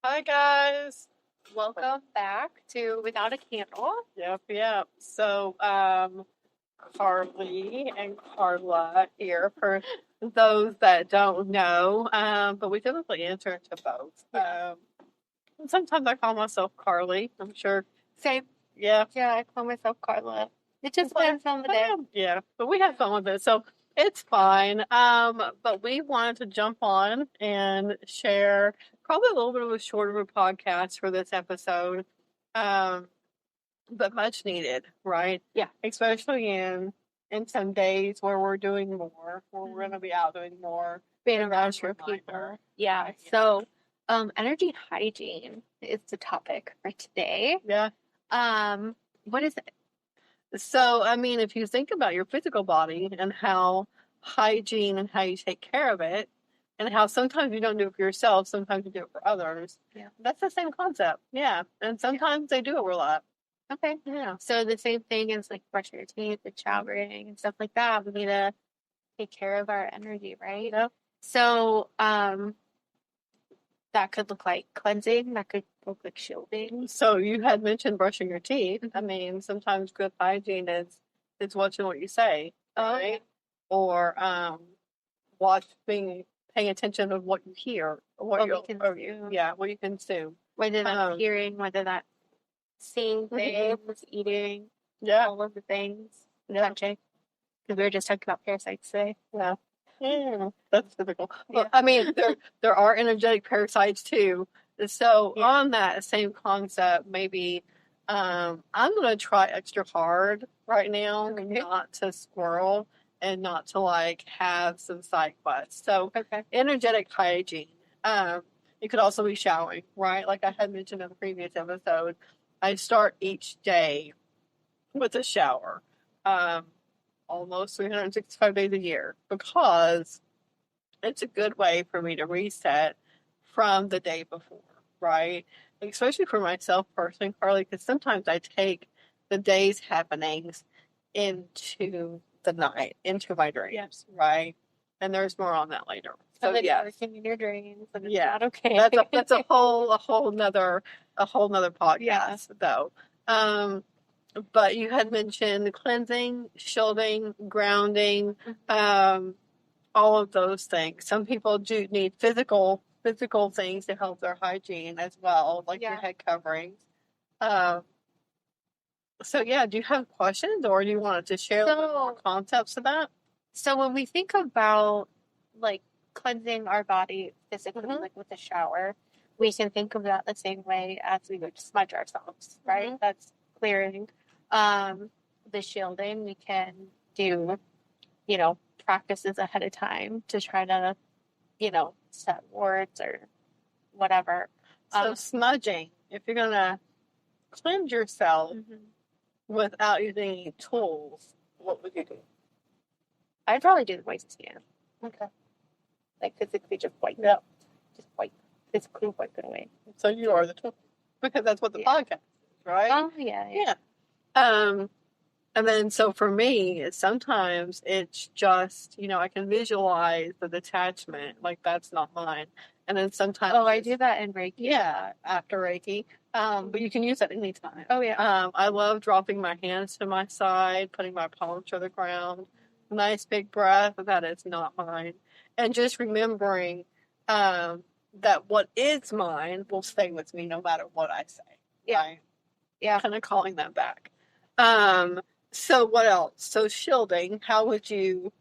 Hi guys. Welcome back to Without a Candle. Yep. So, Karlie and Carla here for those that don't know. But we typically answer to both. And sometimes I call myself Karlie. I'm sure. Same. Yeah. Yeah, I call myself Carla. It just depends on the day. Yeah. But we have fun with it. So it's fine. But we wanted to jump on and share probably a little bit of a shorter podcast for this episode. Um, but much needed, right? Yeah. Especially in some days where we're doing more, where we're going to be out doing more, Being and around that's your reminder. people. Yeah. So, energy hygiene is the topic for today. Yeah. What is it? So, I mean, if you think about your physical body and how hygiene and how you take care of it, and how sometimes you don't do it for yourself, sometimes you do it for others. Yeah. That's the same concept. Yeah. And sometimes they do overlap. Okay. Yeah. So the same thing as like brushing your teeth and showering and stuff like that. We need to take care of our energy, right? Yeah. So, that could look like cleansing. That could look like shielding. So you had mentioned brushing your teeth. Mm-hmm. I mean, sometimes good hygiene is watching what you say, right? Or paying attention to what you hear, what you consume. what you consume. Whether that's hearing, whether that's seeing things, eating, all of the things, touching. Because we were just talking about parasites today. Yeah. Yeah, that's typical. But I mean, there are energetic parasites too. So on that same concept, maybe I'm gonna try extra hard right now, not to squirrel and not to like have some side quests. So energetic hygiene. It could also be showering, right? Like I had mentioned in the previous episode, I start each day with a shower. Almost 365 days a year because it's a good way for me to reset from the day before, right? Especially for myself personally, Karlie, because sometimes I take the day's happenings into the night, into my dreams, right? And there's more on that later. So working in your dreams, and it's not okay. That's a whole nother podcast though. But you had mentioned cleansing, shielding, grounding, all of those things. Some people do need physical things to help their hygiene as well, like your head coverings. So yeah, do you have questions or do you want to share more concepts of that? So when we think about like cleansing our body physically, like with a shower, we can think of that the same way as we would smudge ourselves, right? That's clearing. The shielding, we can do, practices ahead of time to try to, set wards or whatever. So smudging, if you're gonna cleanse yourself without using any tools, what would you do? I'd probably do the white scan. Okay. Like physically just wipe. Yeah. Just wipe. Physically wipe it away. So you are the tool. Because that's what the podcast is, right? Oh, yeah. And then so for me, sometimes it's just, I can visualize the detachment, like that's not mine. And then sometimes I do that in Reiki. Yeah, after Reiki. But you can use that anytime. Oh yeah. I love dropping my hands to my side, putting my palms to the ground. Nice big breath. That is not mine. And just remembering that what is mine will stay with me no matter what I say. Yeah. Right? Yeah. Kind of calling that back. So what else? So shielding, how would you,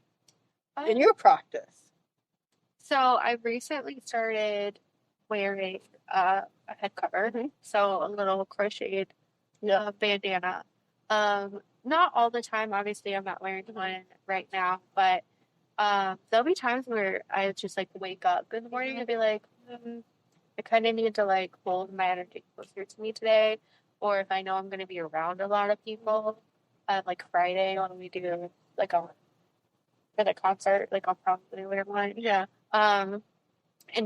in your practice? So I recently started wearing a head cover. So a little crocheted bandana. Not all the time, obviously I'm not wearing one right now, but there'll be times where I just like wake up in the morning and be like, I kind of need to like hold my energy closer to me today. Or if I know I'm going to be around a lot of people, like Friday when we do like for the concert, like I'll probably wear one. Yeah. And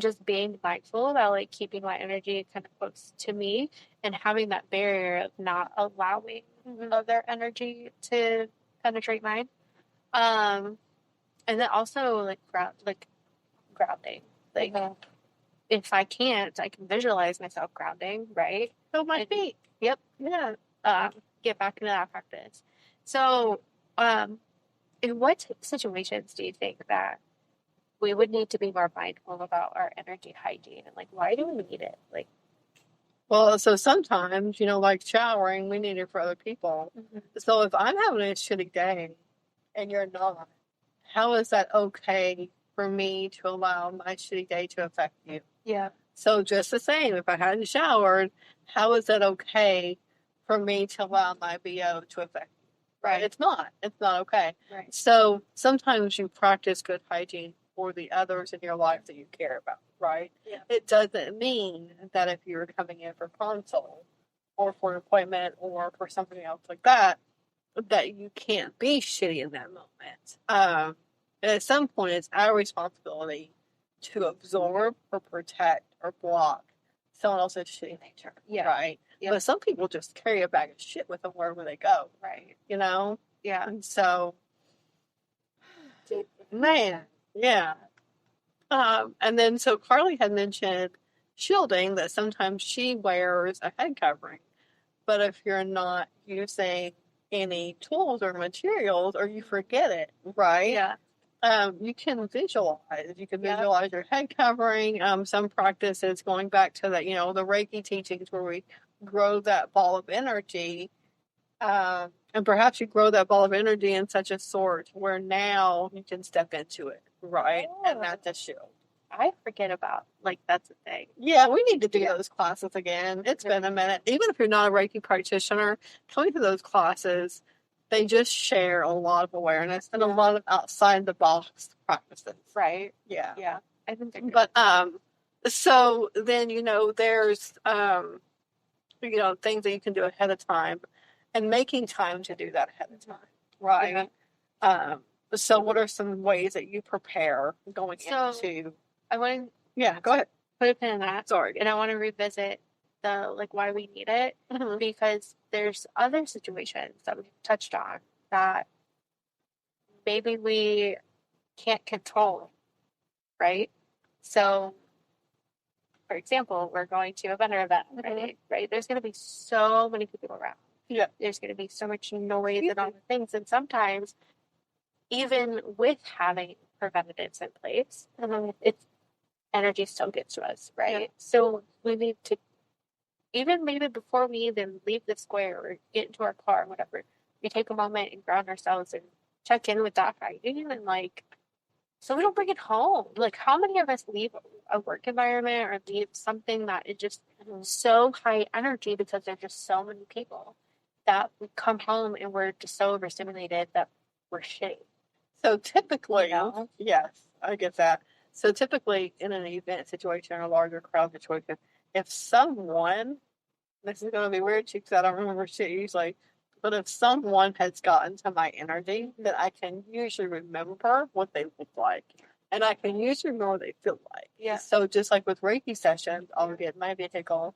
just being mindful about like keeping my energy kind of close to me and having that barrier of not allowing other energy to penetrate mine. And then also like grounding, like if I can't, I can visualize myself grounding, right? So my feet. Yep. Yeah. Get back into that practice. So, in what situations do you think that we would need to be more mindful about our energy hygiene, and like, why do we need it? Like, Well, so sometimes, like showering, we need it for other people. So if I'm having a shitty day and you're not, how is that okay for me to allow my shitty day to affect you? yeah, So just the same, if I hadn't showered, how is that okay for me to allow my BO to affect you? Right? It's not. It's not okay. right, So sometimes you practice good hygiene for the others in your life that you care about, right? yeah, It doesn't mean that if you're coming in for consult or for an appointment or for something else like that, that you can't be shitty in that moment. At some point, it's our responsibility to absorb or protect or block someone else's shitty nature. yeah, Right? yeah, But some people just carry a bag of shit with them wherever they go. right, Yeah. And so, Dude, man, yeah. And then so Karlie had mentioned shielding, that sometimes she wears a head covering. But if you're not using any tools or materials, or you forget it, right? yeah, You can visualize. You can Yep. visualize your head covering. Some practices, going back to that, the Reiki teachings where we grow that ball of energy. And perhaps you grow that ball of energy in such a sort where now you can step into it, right? And that's a shield. I forget about, like, that's the thing. Yeah, we need to do those classes again. It's been a minute. Even if you're not a Reiki practitioner, coming to those classes, they just share a lot of awareness and a lot of outside the box practices. Right. Yeah. Yeah. I think they're good. But so then there's things that you can do ahead of time, and making time to do that ahead of time, right? So what are some ways that you prepare going into? I want to Yeah, go ahead. put a pin in that. Sorry. And I want to revisit the, like, why we need it, because there's other situations that we've touched on that maybe we can't control, right? So, for example, we're going to a vendor event, right? There's going to be so many people around. Yeah. There's going to be so much noise and all the things. And sometimes, even with having preventatives in place, it's energy still gets to us, right? Yeah. So we need to, even maybe before we even leave the square or get into our car or whatever, we take a moment and ground ourselves and check in with that hygiene, and like, so we don't bring it home. Like, how many of us leave a work environment or leave something that is just so high energy because there's just so many people that we come home and we're just so overstimulated that we're shitty. So typically, yes, I get that. So typically in an event situation or a larger crowd situation, if someone, this is going to be weird because I don't remember shit usually, but if someone has gotten to my energy, then I can usually remember what they look like. And I can usually remember what they feel like. Yeah. So just like with Reiki sessions, I'll get my vehicle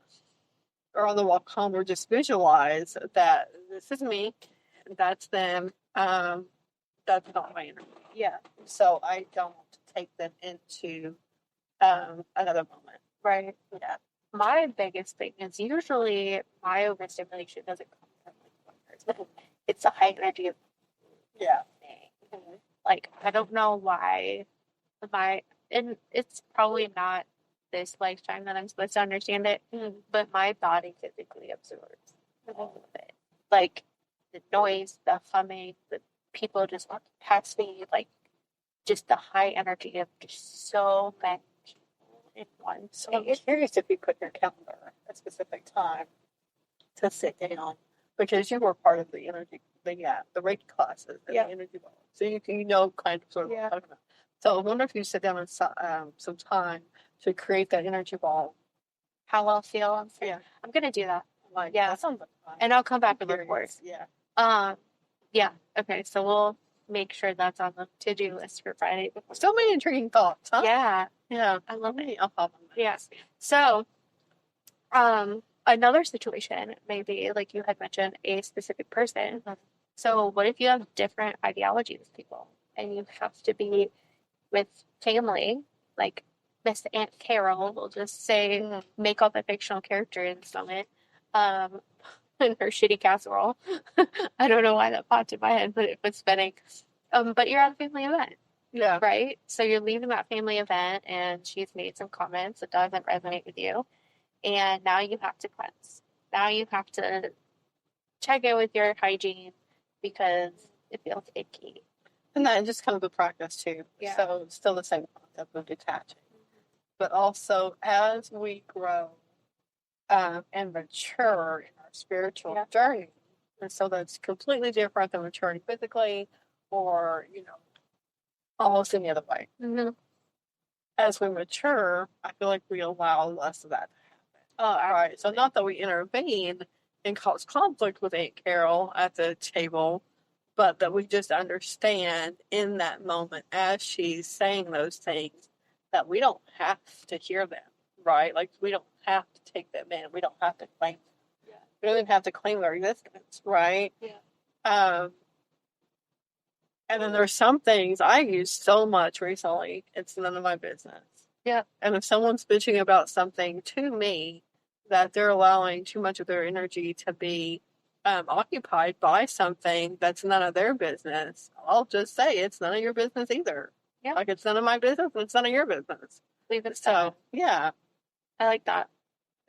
or on the walk home, or just visualize that this is me, that's them, that's not my energy. Yeah. So I don't take them into another moment. Right. Yeah. My biggest thing is usually my overstimulation doesn't come from like one person. It's the high energy of thing. Like, I don't know why and it's probably not this lifetime that I'm supposed to understand it, but my body physically absorbs all of it. Like the noise, the humming, the people just walking past me, like just the high energy of just so many people in one space. So I'm curious if you put your calendar a specific time to sit down, because you were part of the energy, the Reiki classes and the energy ball. So you can kind of sort of what I'm talking about. So I wonder if you sit down and some time to create that energy ball. How I'll feel. I'm gonna do that. Like, that sounds like fun. And I'll come back with reports. Yeah. Yeah. Okay. So we'll make sure that's on the to-do list for Friday. So many intriguing thoughts, huh? Yeah. Yeah. I love it. I'll hop on that. Yes. So, another situation, maybe like you had mentioned, a specific person. So what if you have different ideologies with people and you have to be with family, like Miss Aunt Carol, we'll just say, make up a fictional character in this moment, in her shitty casserole. I don't know why that popped in my head, but it was spinning. But you're at a family event. Yeah. Right? So you're leaving that family event and she's made some comments that doesn't resonate with you. And now you have to cleanse. Now you have to check in with your hygiene because it feels icky. And that just kind of a practice too. Yeah. So it's still the same concept of detaching. But also as we grow and mature in our spiritual journey, and so that's completely different than maturing physically or, almost any other way. Mm-hmm. As we mature, I feel like we allow less of that to happen. Right. So not that we intervene and cause conflict with Aunt Carol at the table, but that we just understand in that moment as she's saying those things that we don't have to hear them, right? Like we don't have to take them in. We don't have to claim them. Yeah. We don't even have to claim their existence, right? Yeah. And then there's some things I use so much recently, it's none of my business. Yeah. And if someone's bitching about something to me that they're allowing too much of their energy to be occupied by something that's none of their business, I'll just say it's none of your business either. Yeah. Like it's none of my business and it's none of your business. Leave it so, yeah. I like that.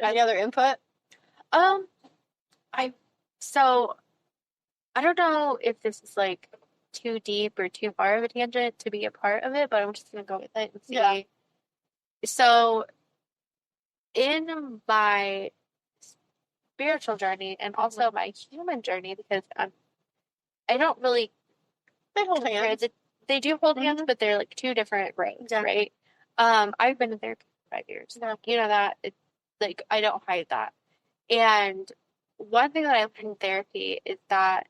Any other input? I don't know if this is like too deep or too far of a tangent to be a part of it, but I'm just gonna go with it and see. Yeah. So in my spiritual journey and also my human journey, because I don't really they hold hands. They do hold hands, but they're like two different roads, right? I've been in therapy for 5 years. Yeah. You know that. It's like I don't hide that. And one thing that I learned in therapy is that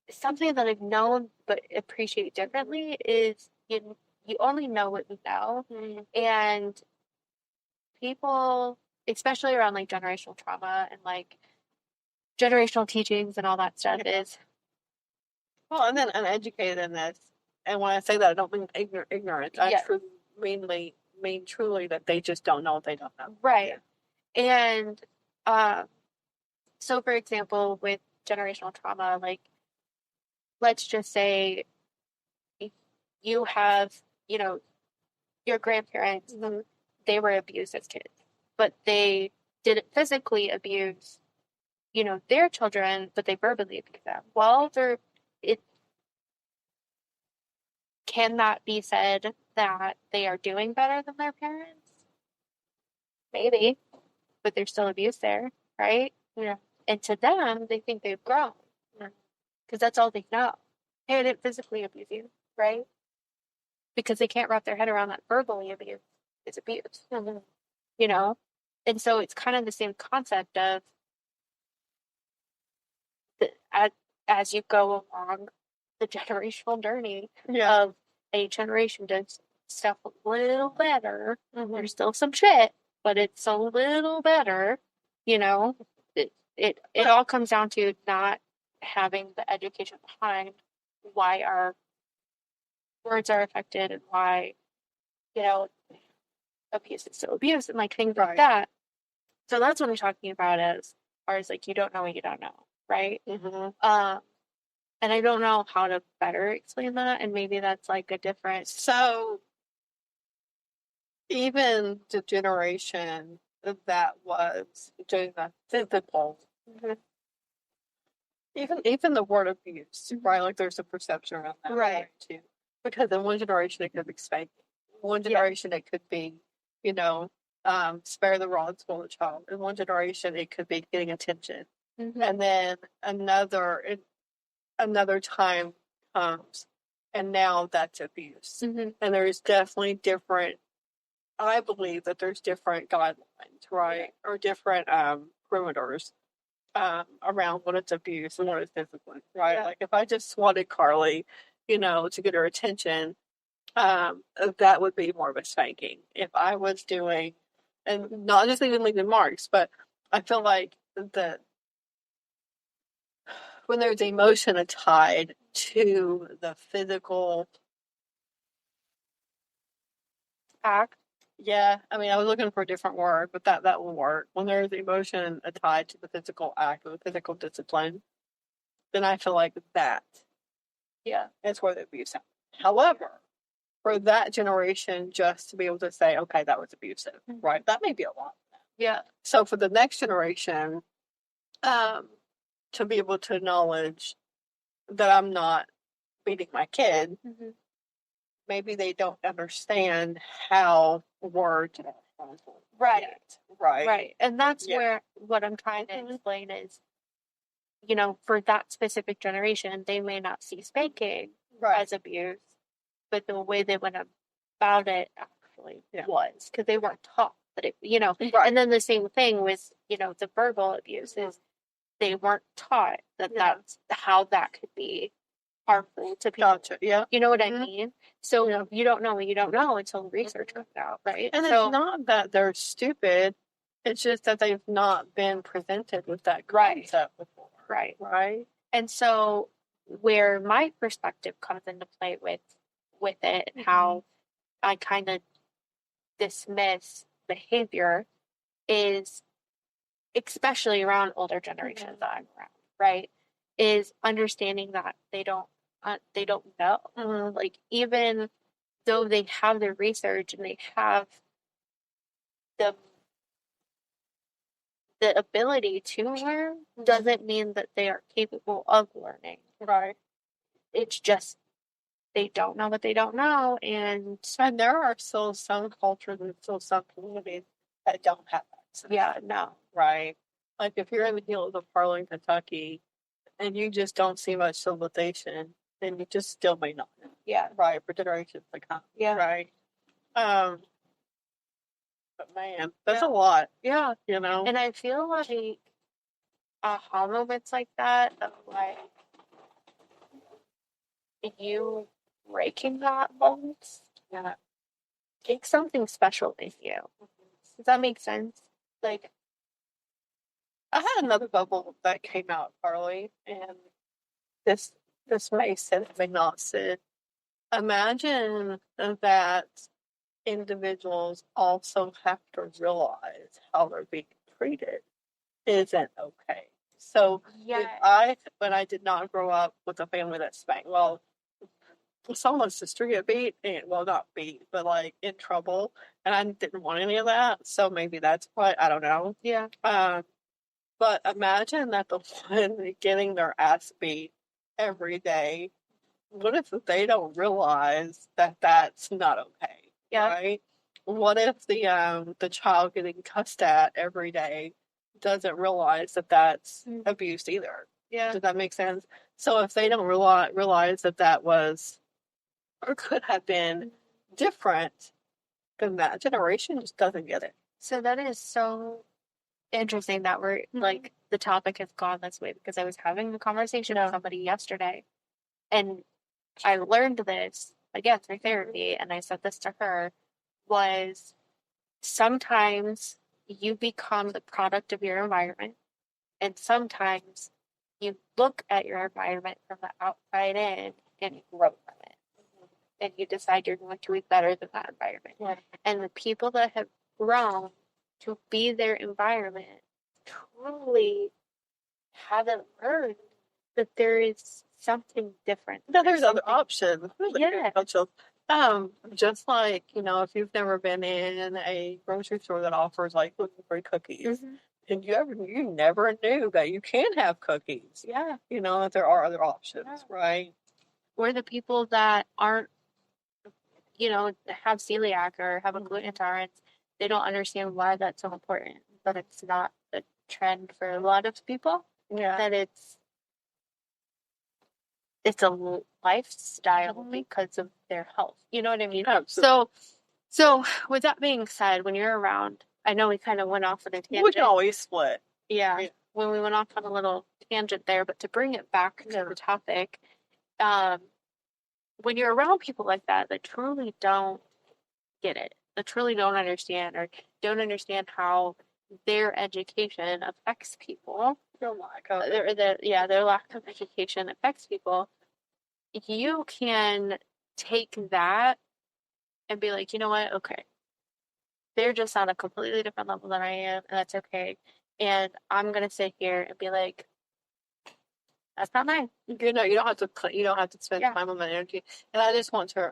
something that I've known but appreciate differently is you only know what you know. Mm-hmm. And people, especially around like generational trauma and like generational teachings and all that stuff is well, and then uneducated in this. And when I say that, I don't mean ignorant. I mean truly that they just don't know what they don't know. Right. Yeah. And so for example, with generational trauma, like let's just say you have, your grandparents, they were abused as kids, but they didn't physically abuse, their children, but they verbally abuse them. Well, can that be said that they are doing better than their parents? Maybe, but there's still abuse there, right? Yeah. And to them, they think they've grown because that's all they know. Hey, I didn't physically abuse you, right? Because they can't wrap their head around that verbally abuse is abuse, And so it's kind of the same concept of as you go along the generational journey of a generation does stuff a little better. Mm-hmm. There's still some shit, but it's a little better. It all comes down to not having the education behind why our words are affected and why, abuse is still abuse and like things like that. So that's what I'm talking about as far as like you don't know what you don't know, right? Mm-hmm. And I don't know how to better explain that, and maybe that's like a different. So even the generation that was doing the physical, mm-hmm. even the word abuse, mm-hmm. right? Like there's a perception around that, right? Too, because in one generation it could be spanking, one generation it could be, spare the rod, spoil the child. In one generation it could be getting attention, mm-hmm. and then another time comes, and now that's abuse. Mm-hmm. And there's definitely different. I believe that there's different guidelines, right, or different perimeters around what it's abuse and what it's discipline, right? Yeah. Like if I just swatted Karlie, to get her attention, that would be more of a spanking. If I was doing, and not just even leaving marks, but I feel like that when there's emotion tied to the physical act. Yeah, I mean, I was looking for a different word, but that will work. When there's emotion tied to the physical act or the physical discipline, then I feel like that is where the abuse happens. However, for that generation just to be able to say, okay, that was abusive, right? That may be a lot. Yeah. So for the next generation, to be able to acknowledge that I'm not beating my kid, maybe they don't understand how words are harmful. Right. Yet. Right. Right. And that's where what I'm trying to explain is, you know, for that specific generation, they may not see spanking as abuse, but the way they went about it actually was because they weren't taught that it, you know. And then the same thing with, you know, the verbal abuse is they weren't taught that that's how that could be harmful to people. Gotcha. Yeah. You know what I mean? So you don't know what you don't know until research comes out, right? And it's not that they're stupid. It's just that they've not been presented with that concept before. Right. Right. And so where my perspective comes into play with it and how I kind of dismiss behavior is, especially around older generations that I'm around, right? Is understanding that they don't know. Like, even though they have their research and they have the ability to learn, doesn't mean that they are capable of learning. Right. It's just they don't know what they don't know, and there are still some cultures and still some communities that don't have that. Yeah, no. Right. Like if you're in the hills of Harlan, Kentucky, and you just don't see much civilization, then you just still may not. Yeah. Right. For generations to come. Yeah. Right. But man, that's a lot. Yeah. You know? And I feel like aha moments like that of like you breaking that mold takes something special in you. Does that make sense? Like, I had another bubble that came out, Karlie, and this may sit, it may not sit. Imagine that individuals also have to realize how they're being treated isn't okay. So when I did not grow up with a family that spanked, well, some of us just get beat, and well, not beat, but like in trouble, and I didn't want any of that. So maybe that's why, I don't know. Yeah. But imagine that the one getting their ass beat every day, what if they don't realize that that's not okay? Yeah. Right? What if the child getting cussed at every day doesn't realize that that's abuse either? Yeah. Does that make sense? So if they don't realize that that was or could have been different, then that generation just doesn't get it. So that is so interesting that we're like the topic has gone this way, because I was having a conversation with somebody yesterday, and I learned this again through therapy, and I said this to her, was sometimes you become the product of your environment, and sometimes you look at your environment from the outside in and you grow from it. And you decide you're going to be better than that environment. Yeah. And the people that have grown to be their environment truly haven't learned that there is something different. That there's other options. Yeah. Just like, if you've never been in a grocery store that offers like gluten-free cookies, and you never knew that you can have cookies. Yeah. That there are other options, right? Or the people that aren't, have celiac or have a gluten intolerance, they don't understand why that's so important. But it's not the trend for a lot of people. Yeah. That it's a lifestyle because of their health. You know what I mean? Absolutely. So with that being said, when you're around, I know we kind of went off on a tangent. We can always split. Yeah. When we went off on a little tangent there, but to bring it back to the topic, when you're around people like that truly don't get it, that truly don't understand, or don't understand how their education affects people, their lack of education affects people, you can take that and be like, you know what, okay, they're just on a completely different level than I am, and that's okay. And I'm gonna sit here and be like, that's not mine. You don't have to spend time on that energy. And I just want to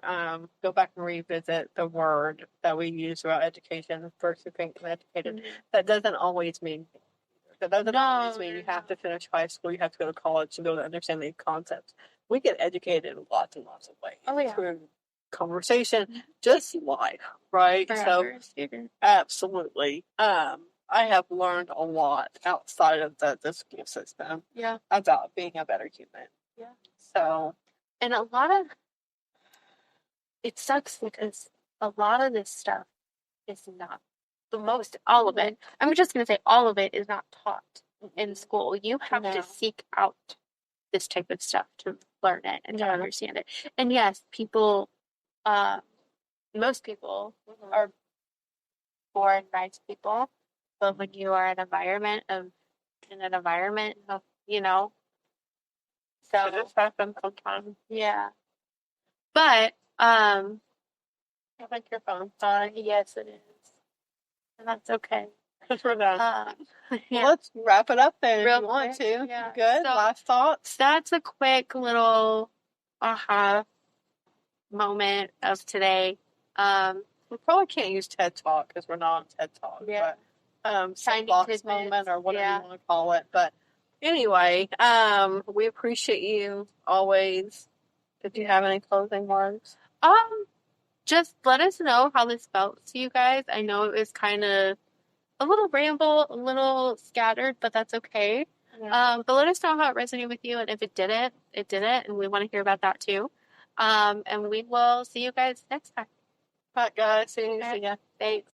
go back and revisit the word that we use throughout education, first being educated. Mm-hmm. That doesn't always mean you have to finish high school, you have to go to college to be able to understand these concepts. We get educated in lots and lots of ways. Oh, yeah. Through conversation, just life, right? Forever, so student. Absolutely. I have learned a lot outside of the school system. Yeah. About being a better human. Yeah. So, and it sucks because a lot of this stuff is not all of it. I'm just going to say all of it is not taught in school. You have to seek out this type of stuff to learn it and to understand it. And yes, most people are born nice people, but when you are in an environment of, so it just happens sometimes. Yeah. But, I think your phone's on. Yes, it is. And that's okay. Because we're done. Yeah. Well, let's wrap it up then Real if you want quick, to. yeah. Good. So, last thoughts? That's a quick little aha moment of today. We probably can't use TED Talk because we're not on TED Talk. Yeah. But soapbox moment or whatever you want to call it. But anyway, we appreciate you always. Did you have any closing words? Just let us know how this felt to you guys. I know it was kind of a little ramble, a little scattered, but that's okay. Yeah. But let us know how it resonated with you, and if it didn't, and we want to hear about that too. And we will see you guys next time. Bye, guys. See you. Thanks.